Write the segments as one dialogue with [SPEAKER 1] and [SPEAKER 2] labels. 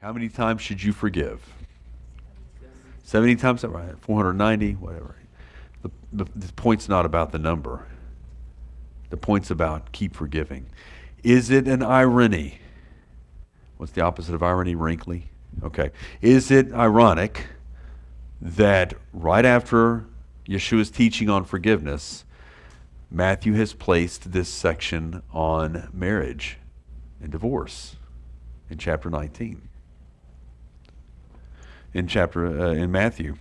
[SPEAKER 1] How many times should you forgive? 70 times, right? 490, whatever. The point's not about the number. The point's about keep forgiving. Is it an irony? What's the opposite of irony? Wrinkly. Okay. Is it ironic that right after Yeshua's teaching on forgiveness, Matthew has placed this section on marriage and divorce in chapter 19? In Matthew.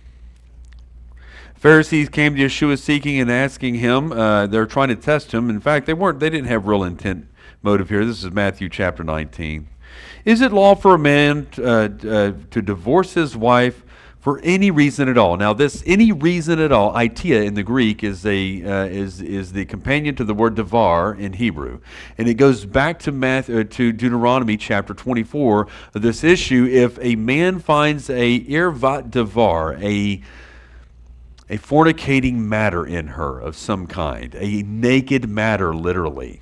[SPEAKER 1] Pharisees came to Yeshua seeking and asking him. They're trying to test him. In fact, they didn't have real intent motive here. This is Matthew chapter 19. Is it law for a man to divorce his wife for any reason at all? Now, this any reason at all, itia in the Greek, is the companion to the word davar in Hebrew, and it goes back to Deuteronomy chapter 24. This issue: if a man finds a irvat davar, a fornicating matter in her of some kind, a naked matter, literally.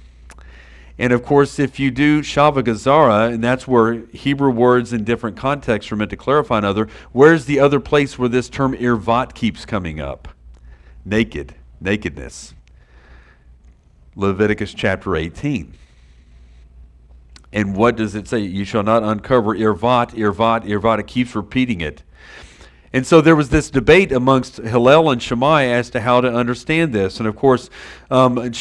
[SPEAKER 1] And of course, if you do Shava Gazara, and that's where Hebrew words in different contexts are meant to clarify another, where's the other place where this term irvat keeps coming up? Nakedness. Leviticus chapter 18. And what does it say? You shall not uncover irvat, irvat, irvat. It keeps repeating it. And so there was this debate amongst Hillel and Shammai as to how to understand this. And of course, Hillel,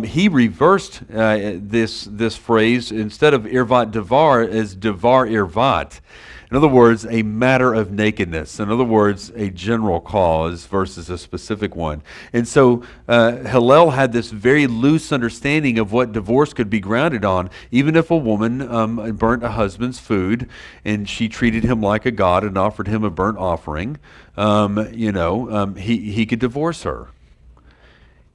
[SPEAKER 1] he reversed this phrase instead of irvat devar as devar irvat. In other words, a matter of nakedness. In other words, a general cause versus a specific one. And so Hillel had this very loose understanding of what divorce could be grounded on. Even if a woman burnt a husband's food and she treated him like a god and offered him a burnt offering, he could divorce her.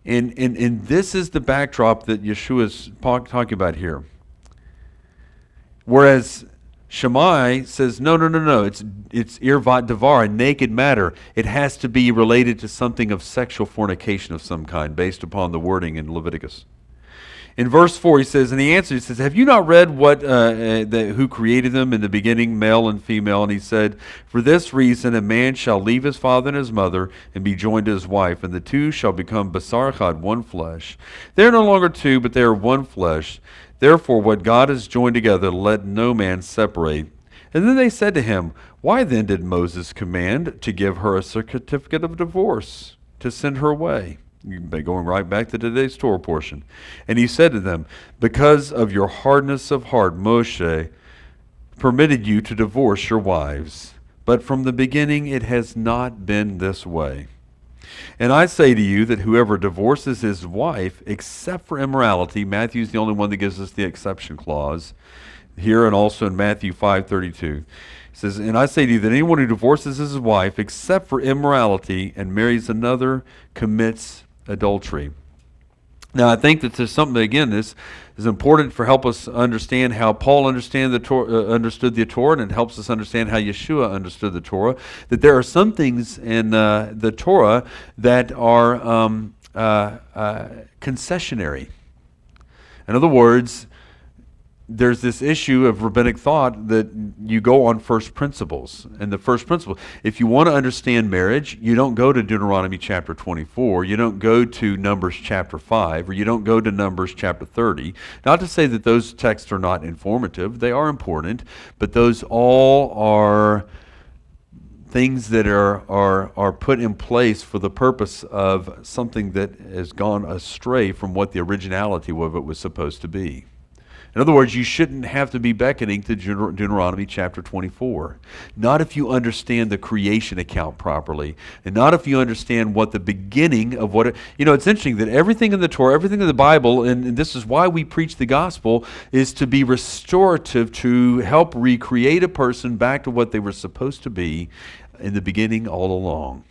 [SPEAKER 1] And this is the backdrop that Yeshua is talking about here. Whereas Shammai says, no, it's irvat devar, a naked matter. It has to be related to something of sexual fornication of some kind, based upon the wording in Leviticus. In verse 4, he says, and he answers, he says, have you not read who created them in the beginning, male and female? And he said, for this reason a man shall leave his father and his mother and be joined to his wife, and the two shall become basar echad, one flesh. They are no longer two, but they are one flesh. Therefore, what God has joined together, let no man separate. And then they said to him, why then did Moses command to give her a certificate of divorce, to send her away? Going right back to today's Torah portion. And he said to them, because of your hardness of heart, Moshe permitted you to divorce your wives. But from the beginning it has not been this way. And I say to you that whoever divorces his wife, except for immorality, Matthew's the only one that gives us the exception clause, here and also in Matthew 5:32. It says, and I say to you that anyone who divorces his wife, except for immorality, and marries another, commits adultery. Now, I think that there's something, again, this is important for help us understand how Paul understood the Torah, and it helps us understand how Yeshua understood the Torah, that there are some things in the Torah that are concessionary. In other words, there's this issue of rabbinic thought that you go on first principles. And the first principle, if you want to understand marriage, you don't go to Deuteronomy chapter 24, you don't go to Numbers chapter 5, or you don't go to Numbers chapter 30. Not to say that those texts are not informative, they are important, but those all are things that are put in place for the purpose of something that has gone astray from what the originality of it was supposed to be. In other words, you shouldn't have to be beckoning to Deuteronomy chapter 24. Not if you understand the creation account properly, and not if you understand what the beginning of what it's interesting that everything in the Torah, everything in the Bible, and this is why we preach the gospel, is to be restorative, to help recreate a person back to what they were supposed to be in the beginning all along.